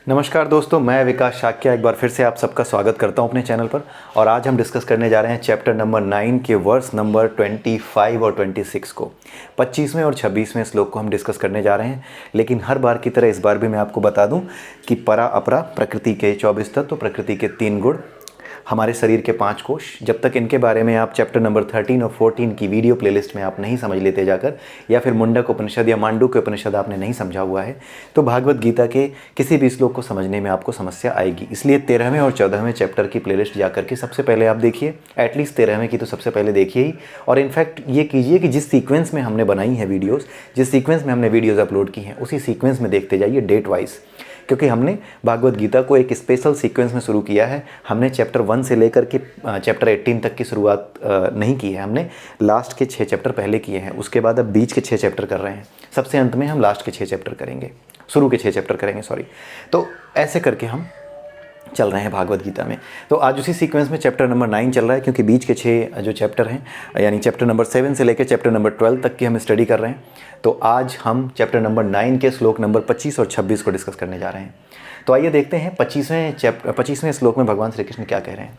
नमस्कार दोस्तों, मैं विकास शाक्या एक बार फिर से आप सबका स्वागत करता हूं अपने चैनल पर। और आज हम डिस्कस करने जा रहे हैं चैप्टर नंबर 9 के वर्स नंबर 25 और 26 को। 25वें और 26वें श्लोक को हम डिस्कस करने जा रहे हैं। लेकिन हर बार की तरह इस बार भी मैं आपको बता दूं कि परा अपरा प्रकृति के 24 तत्व, प्रकृति के 3 गुण, हमारे शरीर के 5 कोश, जब तक इनके बारे में आप चैप्टर नंबर 13 और 14 की वीडियो प्लेलिस्ट में आप नहीं समझ लेते जाकर, या फिर मुंडक उपनिषद या मांडूक्य उपनिषद आपने नहीं समझा हुआ है, तो भागवत गीता के किसी भी श्लोक को समझने में आपको समस्या आएगी। इसलिए 13वें और 14वें चैप्टर की प्लेलिस्ट जाकर के सबसे पहले आप देखिए, एटलीस्ट 13वें की तो सबसे पहले देखिए ही। और इनफैक्ट ये कीजिए कि जिस सीक्वेंस में हमने बनाई है वीडियोज़, जिस सीक्वेंस में हमने वीडियोज़ अपलोड की हैं, उसी सीक्वेंस में देखते जाइए डेट वाइज, क्योंकि हमने भागवत गीता को एक स्पेशल सीक्वेंस में शुरू किया है। हमने चैप्टर 1 से लेकर के चैप्टर 18 तक की शुरुआत नहीं की है, हमने लास्ट के 6 चैप्टर पहले किए हैं। उसके बाद अब बीच के 6 चैप्टर कर रहे हैं, सबसे अंत में हम लास्ट के 6 चैप्टर करेंगे, शुरू के 6 चैप्टर करेंगे, सॉरी। तो ऐसे करके हम चल रहे हैं भागवत गीता में। तो आज उसी सीक्वेंस में चैप्टर नंबर 9 चल रहा है, क्योंकि बीच के 6 जो चैप्टर हैं, यानी चैप्टर नंबर 7 से लेकर चैप्टर नंबर 12 तक की हम स्टडी कर रहे हैं। तो आज हम चैप्टर नंबर 9 के श्लोक नंबर 25 और 26 को डिस्कस करने जा रहे हैं। तो आइए देखते हैं 25वें श्लोक में भगवान श्री कृष्ण क्या कह रहे हैं।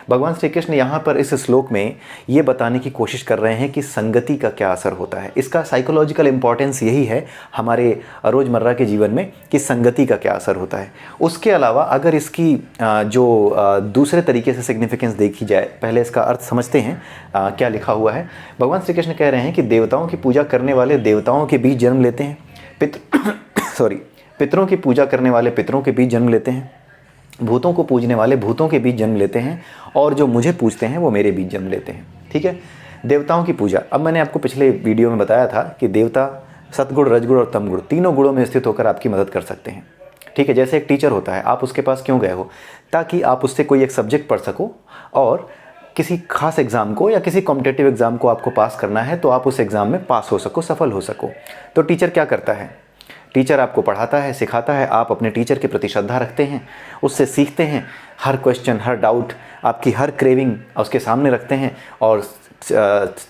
भगवान श्री कृष्ण यहाँ पर इस श्लोक में ये बताने की कोशिश कर रहे हैं कि संगति का क्या असर होता है। इसका साइकोलॉजिकल इंपॉर्टेंस यही है हमारे रोज़मर्रा के जीवन में कि संगति का क्या असर होता है। उसके अलावा अगर इसकी जो दूसरे तरीके से सिग्निफिकेंस देखी जाए, पहले इसका अर्थ समझते हैं क्या लिखा हुआ है। भगवान श्री कृष्ण कह रहे हैं कि देवताओं की पूजा करने वाले देवताओं के बीच जन्म लेते हैं, पितरों की पूजा करने वाले पितरों के बीच जन्म लेते हैं, भूतों को पूजने वाले भूतों के बीच जन्म लेते हैं, और जो मुझे पूजते हैं वो मेरे बीच जन्म लेते हैं। ठीक है, देवताओं की पूजा। अब मैंने आपको पिछले वीडियो में बताया था कि देवता सतगुण, रजगुण और तमगुण तीनों गुणों में स्थित होकर आपकी मदद कर सकते हैं। ठीक है, जैसे एक टीचर होता है, आप उसके पास क्यों गए हो? ताकि आप उससे कोई एक सब्जेक्ट पढ़ सको, और किसी खास एग्ज़ाम को या किसी कॉम्पिटिटिव एग्ज़ाम को आपको पास करना है, तो आप उस एग्ज़ाम में पास हो सको, सफल हो सको। तो टीचर क्या करता है? टीचर आपको पढ़ाता है, सिखाता है, आप अपने टीचर के प्रति श्रद्धा रखते हैं, उससे सीखते हैं, हर क्वेश्चन, हर डाउट, आपकी हर क्रेविंग उसके सामने रखते हैं, और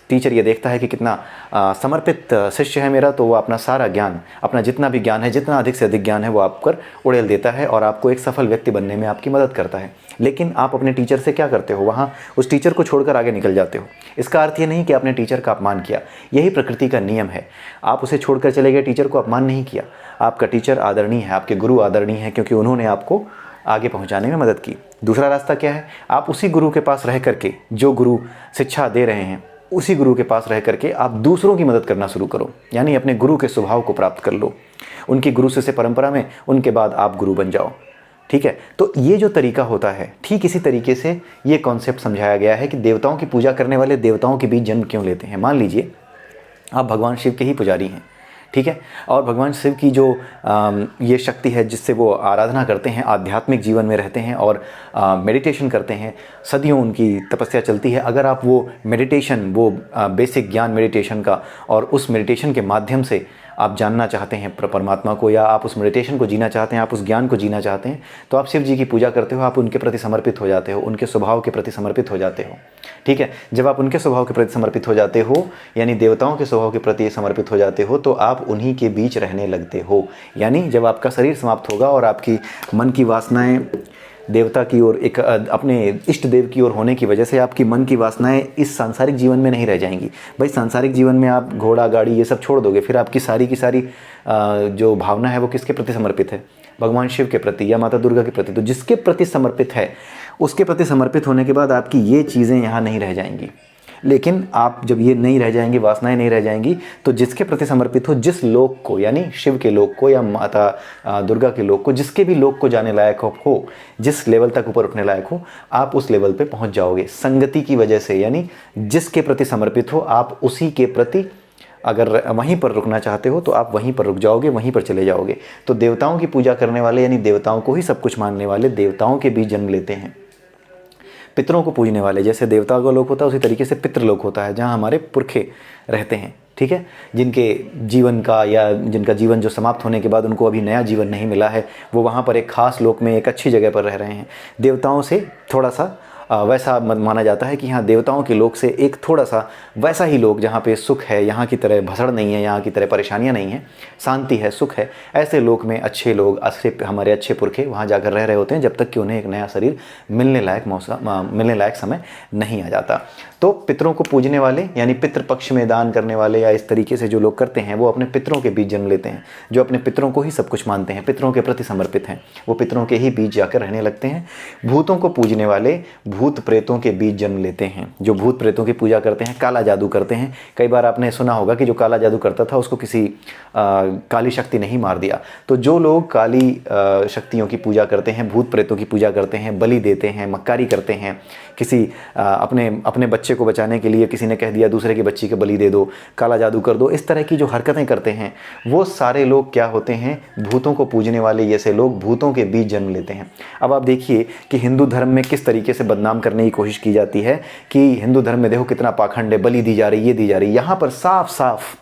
टीचर ये देखता है कि कितना समर्पित शिष्य है मेरा, तो वो अपना सारा ज्ञान, अपना जितना भी ज्ञान है, जितना अधिक से अधिक ज्ञान है, वो आप पर उड़ेल देता है और आपको एक सफल व्यक्ति बनने में आपकी मदद करता है। लेकिन आप अपने टीचर से क्या करते हो? वहाँ उस टीचर को छोड़कर आगे निकल जाते हो। इसका अर्थ ये नहीं कि आपने टीचर का अपमान किया, यही प्रकृति का नियम है। आप उसे छोड़कर चले गए, टीचर को अपमान नहीं किया। आपका टीचर आदरणीय है, आपके गुरु आदरणीय है, क्योंकि उन्होंने आपको आगे पहुंचाने में मदद की। दूसरा रास्ता क्या है? आप उसी गुरु के पास रह करके, जो गुरु शिक्षा दे रहे हैं, उसी गुरु के पास रह करके आप दूसरों की मदद करना शुरू करो, यानी अपने गुरु के स्वभाव को प्राप्त कर लो, उनकी गुरु शिष्य परंपरा में, उनके बाद आप गुरु बन जाओ। ठीक है, तो ये जो तरीका होता है, ठीक इसी तरीके से ये कॉन्सेप्ट समझाया गया है कि देवताओं की पूजा करने वाले देवताओं के बीच जन्म क्यों लेते हैं। मान लीजिए आप भगवान शिव के ही पुजारी हैं, ठीक है, और भगवान शिव की जो ये शक्ति है जिससे वो आराधना करते हैं, आध्यात्मिक जीवन में रहते हैं और मेडिटेशन करते हैं, सदियों उनकी तपस्या चलती है। अगर आप वो मेडिटेशन, वो बेसिक ज्ञान मेडिटेशन का, और उस मेडिटेशन के माध्यम से आप जानना चाहते हैं परमात्मा को, या आप उस मेडिटेशन को जीना चाहते हैं, आप उस ज्ञान को जीना चाहते हैं, तो आप शिव जी की पूजा करते हो, आप उनके प्रति समर्पित हो जाते हो, उनके स्वभाव के प्रति समर्पित हो जाते हो। ठीक है, जब आप उनके स्वभाव के प्रति समर्पित हो जाते हो, यानी देवताओं के स्वभाव के प्रति समर्पित हो जाते हो, तो आप उन्हीं के बीच रहने लगते हो। यानी जब आपका शरीर समाप्त होगा और आपकी मन की वासनाएं देवता की ओर, एक अपने इष्ट देव की ओर होने की वजह से आपकी मन की वासनाएं इस सांसारिक जीवन में नहीं रह जाएंगी। भाई सांसारिक जीवन में आप घोड़ा गाड़ी ये सब छोड़ दोगे, फिर आपकी सारी की सारी जो भावना है वो किसके प्रति समर्पित है? भगवान शिव के प्रति या माता दुर्गा के प्रति। तो जिसके प्रति समर्पित है, उसके प्रति समर्पित होने के बाद आपकी ये चीज़ें यहाँ नहीं रह जाएंगी। लेकिन आप जब ये नहीं रह जाएंगी, वासनाएं नहीं रह जाएंगी, तो जिसके प्रति समर्पित हो, जिस लोक को, यानी शिव के लोक को या माता दुर्गा के लोक को, जिसके भी लोक को जाने लायक हो, जिस लेवल तक ऊपर उठने लायक हो, आप उस लेवल पे पहुंच जाओगे संगति की वजह से। यानी जिसके प्रति समर्पित हो आप उसी के प्रति, अगर वहीं पर रुकना चाहते हो तो आप वहीं पर रुक जाओगे, वहीं पर चले जाओगे। तो देवताओं की पूजा करने वाले, यानी देवताओं को ही सब कुछ मानने वाले, देवताओं के बीच जन्म लेते हैं। पितरों को पूजने वाले, जैसे देवता का लोक होता है उसी तरीके से पितृलोक होता है, जहाँ हमारे पुरखे रहते हैं। ठीक है, जिनके जीवन का, या जिनका जीवन जो समाप्त होने के बाद उनको अभी नया जीवन नहीं मिला है, वो वहाँ पर एक खास लोक में, एक अच्छी जगह पर रह रहे हैं। देवताओं से थोड़ा सा वैसा माना जाता है कि हाँ देवताओं के लोक से एक थोड़ा सा वैसा ही लोक, जहाँ पे सुख है, यहाँ की तरह भसड़ नहीं है, यहाँ की तरह परेशानियाँ नहीं हैं, शांति है, सुख है, ऐसे लोक में अच्छे लोग, हमारे अच्छे पुरखे वहाँ जाकर रह रहे होते हैं जब तक कि उन्हें एक नया शरीर मिलने लायक समय नहीं आ जाता। तो पितरों को पूजने वाले यानी पितृपक्ष में दान करने वाले या इस तरीके से जो लोग करते हैं वो अपने पितरों के बीच जन्म लेते हैं। जो अपने पितरों को ही सब कुछ मानते हैं, पितरों के प्रति समर्पित हैं, वो पितरों के ही बीच जाकर रहने लगते हैं। भूतों को पूजने वाले भूत प्रेतों के बीच जन्म लेते हैं। जो भूत प्रेतों की पूजा करते हैं, काला जादू करते हैं। कई बार आपने सुना होगा कि जो काला जादू करता था उसको किसी काली शक्ति नहीं मार दिया। तो जो लोग काली शक्तियों की पूजा करते हैं, भूत प्रेतों की पूजा करते हैं, बलि देते हैं, मक्कारी करते हैं, किसी अपने बच्चे को बचाने के लिए किसी ने कह दिया दूसरे की बच्ची के बलि दे दो, काला जादू कर दो, इस तरह की जो हरकतें करते हैं वो सारे लोग क्या होते हैं, भूतों को पूजने वाले जैसे लोग भूतों के बीच जन्म लेते हैं। अब आप देखिए कि हिंदू धर्म में किस तरीके से बदनाम करने की कोशिश की जाती है कि हिंदू धर्म में देखो कितना पाखंड है, बलि दी जा रही, ये दी जा रही। यहाँ पर साफ साफ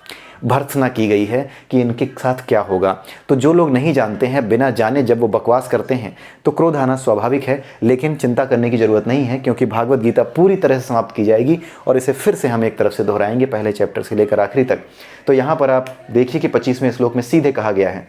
भर्त्सना की गई है कि इनके साथ क्या होगा। तो जो लोग नहीं जानते हैं, बिना जाने जब वो बकवास करते हैं तो क्रोध आना स्वाभाविक है, लेकिन चिंता करने की ज़रूरत नहीं है, क्योंकि भागवत गीता पूरी तरह से समाप्त की जाएगी और इसे फिर से हम एक तरफ से दोहराएंगे, पहले चैप्टर से लेकर आखिरी तक। तो यहाँ पर आप देखिए कि 25वें श्लोक में सीधे कहा गया है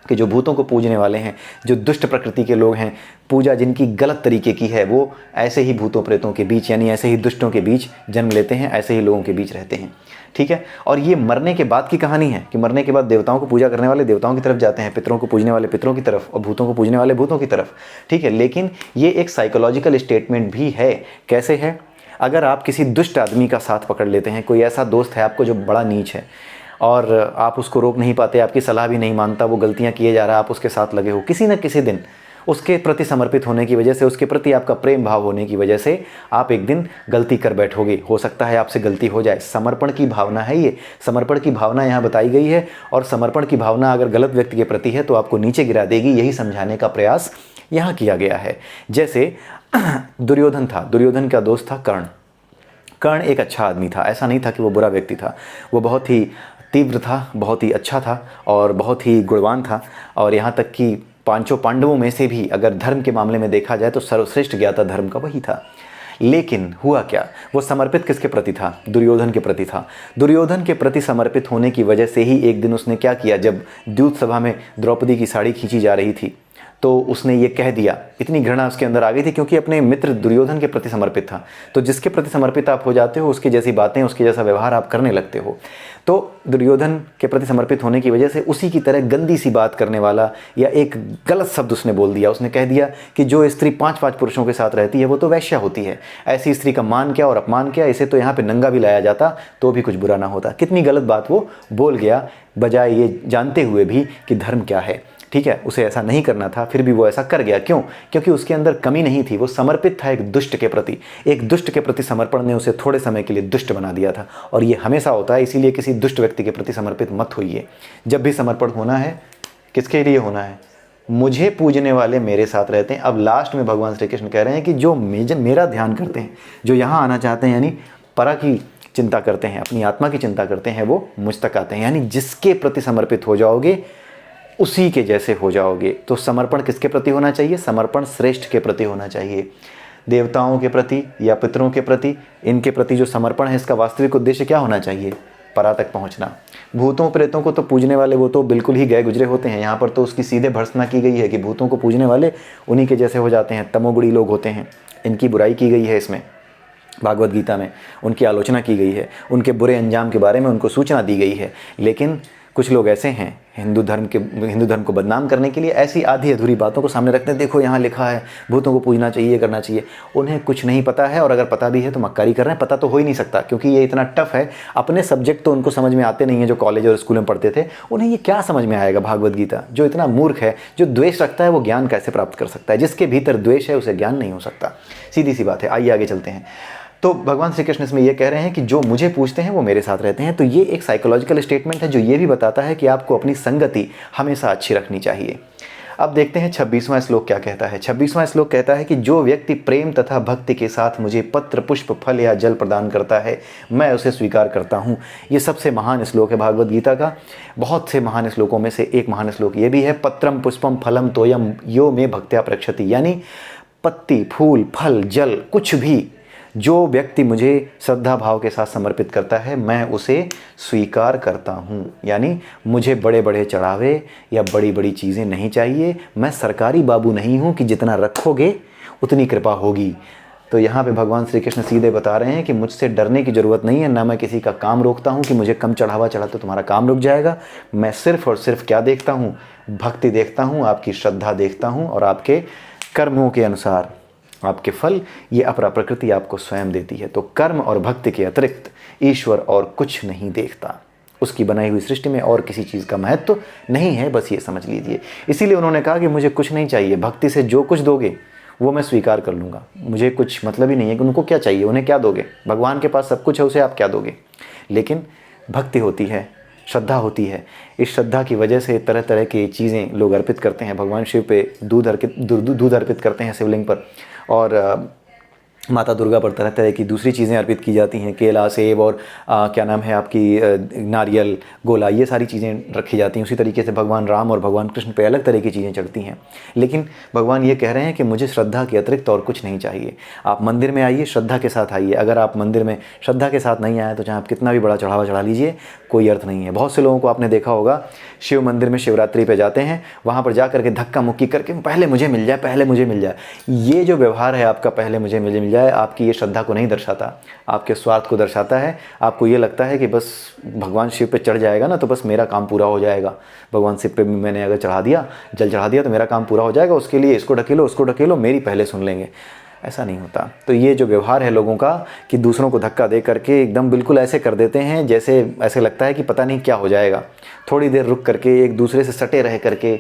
कि जो भूतों को पूजने वाले हैं, जो दुष्ट प्रकृति के लोग हैं, पूजा जिनकी गलत तरीके की है, वो ऐसे ही भूतों प्रेतों के बीच यानी ऐसे ही दुष्टों के बीच जन्म लेते हैं, ऐसे ही लोगों के बीच रहते हैं। ठीक है। और ये मरने के बाद की कहानी है कि मरने के बाद देवताओं को पूजा करने वाले देवताओं की तरफ जाते हैं, पितरों को पूजने वाले पितरों की तरफ और भूतों को पूजने वाले भूतों की तरफ। ठीक है। लेकिन ये एक साइकोलॉजिकल स्टेटमेंट भी है। कैसे है? अगर आप किसी दुष्ट आदमी का साथ पकड़ लेते हैं, कोई ऐसा दोस्त है आपको जो बड़ा नीच है और आप उसको रोक नहीं पाते, आपकी सलाह भी नहीं मानता, वो गलतियां किए जा रहा है, आप उसके साथ लगे हो, किसी न किसी दिन उसके प्रति समर्पित होने की वजह से, उसके प्रति आपका प्रेम भाव होने की वजह से आप एक दिन गलती कर बैठोगे। हो सकता है आपसे गलती हो जाए। समर्पण की भावना है ये, समर्पण की भावना यहाँ बताई गई है। और समर्पण की भावना अगर गलत व्यक्ति के प्रति है तो आपको नीचे गिरा देगी, यही समझाने का प्रयास यहाँ किया गया है। जैसे दुर्योधन था, दुर्योधन का दोस्त था कर्ण। कर्ण एक अच्छा आदमी था, ऐसा नहीं था कि वो बुरा व्यक्ति था। वो बहुत ही तीव्र था, बहुत ही अच्छा था और बहुत ही गुणवान था। और यहाँ तक कि पांचों पांडवों में से भी अगर धर्म के मामले में देखा जाए तो सर्वश्रेष्ठ ज्ञाता धर्म का वही था। लेकिन हुआ क्या? वो समर्पित किसके प्रति था? दुर्योधन के प्रति था। दुर्योधन के प्रति समर्पित होने की वजह से ही एक दिन उसने क्या किया, जब द्यूत सभा में द्रौपदी की साड़ी खींची जा रही थी तो उसने ये कह दिया। इतनी घृणा उसके अंदर आ गई थी क्योंकि अपने मित्र दुर्योधन के प्रति समर्पित था। तो जिसके प्रति समर्पित आप हो जाते हो, उसकी जैसी बातें, उसके जैसा व्यवहार आप करने लगते हो। तो दुर्योधन के प्रति समर्पित होने की वजह से उसी की तरह गंदी सी बात करने वाला या एक गलत शब्द उसने बोल दिया। उसने कह दिया कि जो स्त्री 5-5 पुरुषों के साथ रहती है वो तो वैश्या होती है। ऐसी स्त्री का मान क्या और अपमान क्या, इसे तो यहाँ पे नंगा भी लाया जाता तो भी कुछ बुरा ना होता। कितनी गलत बात वो बोल गया, बजाय ये जानते हुए भी कि धर्म क्या है। ठीक है, उसे ऐसा नहीं करना था, फिर भी वो ऐसा कर गया। क्यों? क्योंकि उसके अंदर कमी नहीं थी, वो समर्पित था एक दुष्ट के प्रति। एक दुष्ट के प्रति समर्पण ने उसे थोड़े समय के लिए दुष्ट बना दिया था। और ये हमेशा होता है, इसीलिए किसी दुष्ट व्यक्ति के प्रति समर्पित मत होइए। जब भी समर्पण होना है, किसके लिए होना है? मुझे पूजने वाले मेरे साथ रहते हैं। अब लास्ट में भगवान श्री कृष्ण कह रहे हैं कि जो मेरा ध्यान करते हैं, जो यहाँ आना चाहते हैं, यानी परा की चिंता करते हैं, अपनी आत्मा की चिंता करते हैं, वो मुझ तक आते हैं। यानी जिसके प्रति समर्पित हो जाओगे उसी के जैसे हो जाओगे। तो समर्पण किसके प्रति होना चाहिए? समर्पण श्रेष्ठ के प्रति होना चाहिए। देवताओं के प्रति या पितरों के प्रति, इनके प्रति जो समर्पण है, इसका वास्तविक उद्देश्य क्या होना चाहिए? परा तक पहुंचना। भूतों प्रेतों को तो पूजने वाले वो तो बिल्कुल ही गए गुजरे होते हैं। यहाँ पर तो उसकी सीधे भर्त्सना की गई है कि भूतों को पूजने वाले उन्हीं के जैसे हो जाते हैं, तमोगुणी लोग होते हैं। इनकी बुराई की गई है इसमें, भागवत गीता में उनकी आलोचना की गई है, उनके बुरे अंजाम के बारे में उनको सूचना दी गई है। लेकिन कुछ लोग ऐसे हैं हिंदू धर्म को बदनाम करने के लिए ऐसी आधी अधूरी बातों को सामने रखते हैं। देखो यहाँ लिखा है भूतों को पूजना चाहिए, करना चाहिए। उन्हें कुछ नहीं पता है, और अगर पता भी है तो मक्कारी कर रहे हैं। पता तो हो ही नहीं सकता क्योंकि ये इतना टफ है। अपने सब्जेक्ट तो उनको समझ में आते नहीं है, जो कॉलेज और स्कूल में पढ़ते थे। उन्हें ये क्या समझ में आएगा भागवत गीता? जो इतना मूर्ख है, जो द्वेष रखता है, वो ज्ञान कैसे प्राप्त कर सकता है? जिसके भीतर द्वेष है उसे ज्ञान नहीं हो सकता। सीधी सी बात है। आइए आगे चलते हैं। तो भगवान श्री कृष्ण इसमें ये कह रहे हैं कि जो मुझे पूजते हैं वो मेरे साथ रहते हैं। तो ये एक साइकोलॉजिकल स्टेटमेंट है जो ये भी बताता है कि आपको अपनी संगति हमेशा अच्छी रखनी चाहिए। अब देखते हैं 26वां श्लोक क्या कहता है। 26वां श्लोक कहता है कि जो व्यक्ति प्रेम तथा भक्ति के साथ मुझे पत्र, पुष्प, फल या जल प्रदान करता है, मैं उसे स्वीकार करता हूँ। ये सबसे महान श्लोक है भागवत गीता का। बहुत से महान श्लोकों में से एक महान श्लोक ये भी है। पत्रम पुष्पम फलम तोयम यो में भक्त्या प्रक्षति। यानी पत्ती, फूल, फल, जल, कुछ भी जो व्यक्ति मुझे श्रद्धा भाव के साथ समर्पित करता है मैं उसे स्वीकार करता हूँ। यानी मुझे बड़े बड़े चढ़ावे या बड़ी बड़ी चीज़ें नहीं चाहिए। मैं सरकारी बाबू नहीं हूँ कि जितना रखोगे उतनी कृपा होगी। तो यहाँ पे भगवान श्री कृष्ण सीधे बता रहे हैं कि मुझसे डरने की ज़रूरत नहीं है, ना मैं किसी का काम रोकता हूँ कि मुझे कम चढ़ावा चढ़ा तो तुम्हारा काम रुक जाएगा। मैं सिर्फ़ और सिर्फ क्या देखता हूँ? भक्ति देखता हूँ, आपकी श्रद्धा देखता हूँ और आपके कर्मों के अनुसार आपके फल ये अपरा प्रकृति आपको स्वयं देती है। तो कर्म और भक्ति के अतिरिक्त ईश्वर और कुछ नहीं देखता। उसकी बनाई हुई सृष्टि में और किसी चीज़ का महत्व नहीं है, बस ये समझ लीजिए। इसीलिए उन्होंने कहा कि मुझे कुछ नहीं चाहिए, भक्ति से जो कुछ दोगे वो मैं स्वीकार कर लूँगा। मुझे कुछ मतलब ही नहीं है कि उनको क्या चाहिए, उन्हें क्या दोगे। भगवान के पास सब कुछ है, उसे आप क्या दोगे। लेकिन भक्ति होती है, श्रद्धा होती है। इस श्रद्धा की वजह से तरह तरह की चीज़ें लोग अर्पित करते हैं। भगवान शिव पे दूध अर्पित करते हैं शिवलिंग पर, और माता दुर्गा पर तरह तरह की दूसरी चीज़ें अर्पित की जाती हैं। केला, सेब और क्या नाम है आपकी नारियल, गोला, ये सारी चीज़ें रखी जाती हैं। उसी तरीके से भगवान राम और भगवान कृष्ण पे अलग तरह की चीज़ें चढ़ती हैं। लेकिन भगवान ये कह रहे हैं कि मुझे श्रद्धा के अतिरिक्त और कुछ नहीं चाहिए। आप मंदिर में आइए, श्रद्धा के साथ आइए। अगर आप मंदिर में श्रद्धा के साथ नहीं आए तो चाहे आप कितना भी बड़ा चढ़ावा चढ़ा लीजिए, कोई अर्थ नहीं है। बहुत से लोगों को आपने देखा होगा, शिव मंदिर में शिवरात्रि पे जाते हैं, वहाँ पर जा करके धक्का मुक्की करके पहले मुझे मिल जाए, पहले मुझे मिल जाए। ये जो व्यवहार है आपका, पहले मुझे मिल जाए, आपकी ये श्रद्धा को नहीं दर्शाता, आपके स्वार्थ को दर्शाता है। आपको ये लगता है कि बस भगवान शिव पे चढ़ जाएगा ना तो बस मेरा काम पूरा हो जाएगा। भगवान शिव पे मैंने अगर चढ़ा दिया, जल चढ़ा दिया तो मेरा काम पूरा हो जाएगा। उसके लिए इसको ढकेलो, उसको ढकेलो, मेरी पहले सुन लेंगे। ऐसा नहीं होता। तो ये जो व्यवहार है लोगों का कि दूसरों को धक्का दे करके एकदम बिल्कुल ऐसे कर देते हैं जैसे ऐसे लगता है कि पता नहीं क्या हो जाएगा। थोड़ी देर रुक करके एक दूसरे से सटे रह करके,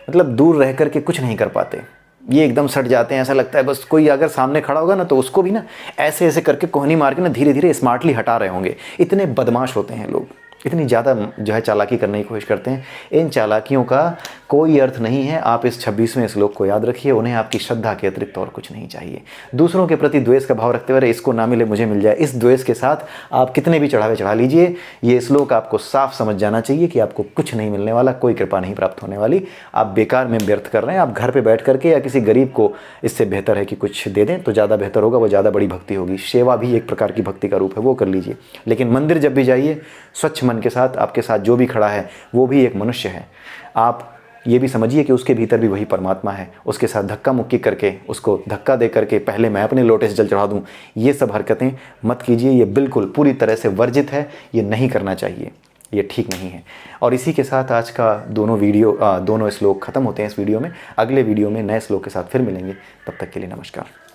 मतलब दूर रह करके कुछ नहीं कर पाते। ये एकदम सट जाते हैं, ऐसा लगता है बस कोई अगर सामने खड़ा होगा ना तो उसको भी ना ऐसे ऐसे करके कोहनी मार के ना धीरे धीरे स्मार्टली हटा रहे होंगे। इतने बदमाश होते हैं लोग, इतनी ज़्यादा जो है चालाकी करने की कोशिश करते हैं। इन चालाकियों का कोई अर्थ नहीं है। आप इस 26वें श्लोक को याद रखिए। उन्हें आपकी श्रद्धा के अतिरिक्त और कुछ नहीं चाहिए। दूसरों के प्रति द्वेष का भाव रखते हुए इसको ना मिले मुझे मिल जाए, इस द्वेष के साथ आप कितने भी चढ़ावे चढ़ा लीजिए, ये श्लोक आपको साफ समझ जाना चाहिए कि आपको कुछ नहीं मिलने वाला, कोई कृपा नहीं प्राप्त होने वाली। आप बेकार में व्यर्थ कर रहे हैं। आप घर पर बैठ करके या किसी गरीब को इससे बेहतर है कि कुछ दे दें तो ज़्यादा बेहतर होगा, वो ज़्यादा बड़ी भक्ति होगी। सेवा भी एक प्रकार की भक्ति का रूप है, वो कर लीजिए। लेकिन मंदिर जब भी जाइए स्वच्छ मन के साथ, आपके साथ जो भी खड़ा है वो भी एक मनुष्य है। आप ये भी समझिए कि उसके भीतर भी वही परमात्मा है। उसके साथ धक्का मुक्की करके, उसको धक्का दे करके पहले मैं अपने लोटे से जल चढ़ा दूं, ये सब हरकतें मत कीजिए। ये बिल्कुल पूरी तरह से वर्जित है, ये नहीं करना चाहिए, ये ठीक नहीं है। और इसी के साथ आज का दोनों श्लोक खत्म होते हैं इस वीडियो में। अगले वीडियो में नए श्लोक के साथ फिर मिलेंगे। तब तक के लिए नमस्कार।